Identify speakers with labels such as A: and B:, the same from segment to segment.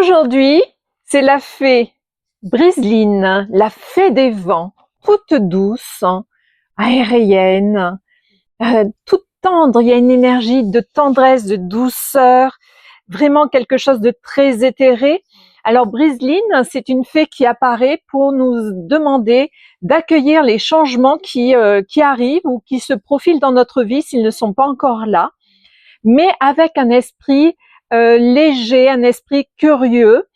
A: Aujourd'hui, c'est la fée Briseline, la fée des vents, toute douce, aérienne, toute tendre. Il y a une énergie de tendresse, de douceur, vraiment quelque chose de très éthéré. Alors Briseline, c'est une fée qui apparaît pour nous demander d'accueillir les changements qui arrivent ou qui se profilent dans notre vie s'ils ne sont pas encore là, mais avec un esprit léger, un esprit curieux,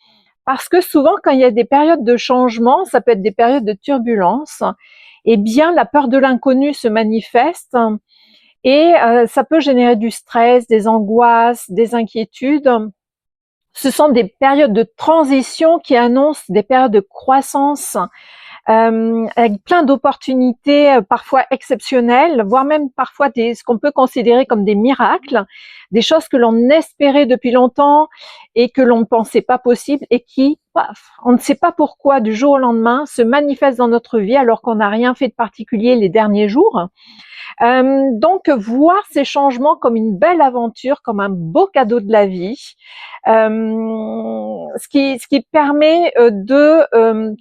A: parce que souvent quand il y a des périodes de changement, ça peut être des périodes de turbulence, eh bien la peur de l'inconnu se manifeste et ça peut générer du stress, des angoisses, des inquiétudes. Ce sont des périodes de transition qui annoncent des périodes de croissance, avec plein d'opportunités parfois exceptionnelles, voire même parfois ce qu'on peut considérer comme des miracles, des choses que l'on espérait depuis longtemps et que l'on ne pensait pas possible et qui, paf, on ne sait pas pourquoi, du jour au lendemain, se manifestent dans notre vie alors qu'on n'a rien fait de particulier les derniers jours. Donc voir ces changements comme une belle aventure, comme un beau cadeau de la vie, ce qui permet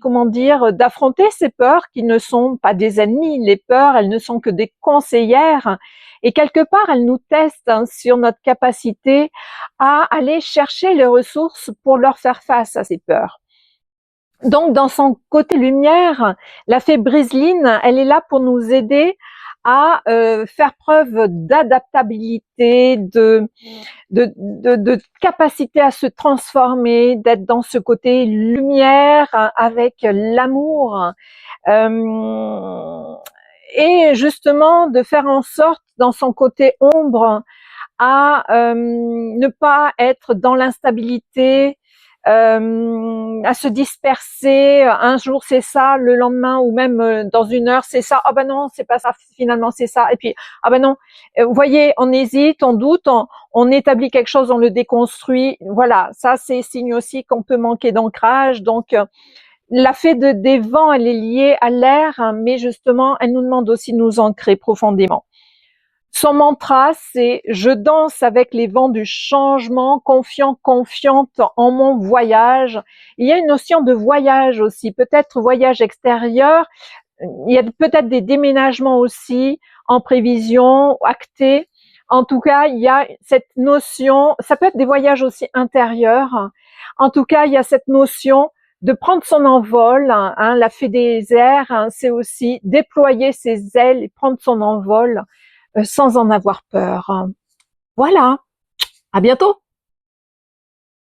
A: comment dire, d'affronter ces peurs qui ne sont pas des ennemis. Les peurs, elles ne sont que des conseillères et quelque part elles nous testent sur notre capacité à aller chercher les ressources pour leur faire face à ces peurs. Donc dans son côté lumière, la fée Briseline, elle est là pour nous aider à faire preuve d'adaptabilité, de capacité à se transformer, d'être dans ce côté lumière avec l'amour, et justement de faire en sorte dans son côté ombre à ne pas être dans l'instabilité, à se disperser. Un jour c'est ça, le lendemain ou même dans une heure c'est ça. Ah ben non, c'est pas ça. Finalement c'est ça. Et puis ah ben non. Vous voyez, on hésite, on doute, on établit quelque chose, on le déconstruit. Voilà, ça c'est signe aussi qu'on peut manquer d'ancrage. Donc la fée des vents, elle est liée à l'air, hein, mais justement, elle nous demande aussi de nous ancrer profondément. Son mantra, c'est « Je danse avec les vents du changement, confiant, confiante en mon voyage ». Il y a une notion de voyage aussi, peut-être voyage extérieur. Il y a peut-être des déménagements aussi en prévision, actés. En tout cas, il y a cette notion, ça peut être des voyages aussi intérieurs. En tout cas, il y a cette notion de prendre son envol, hein, la fée des airs, hein, c'est aussi déployer ses ailes et prendre son envol sans en avoir peur. Voilà, à bientôt.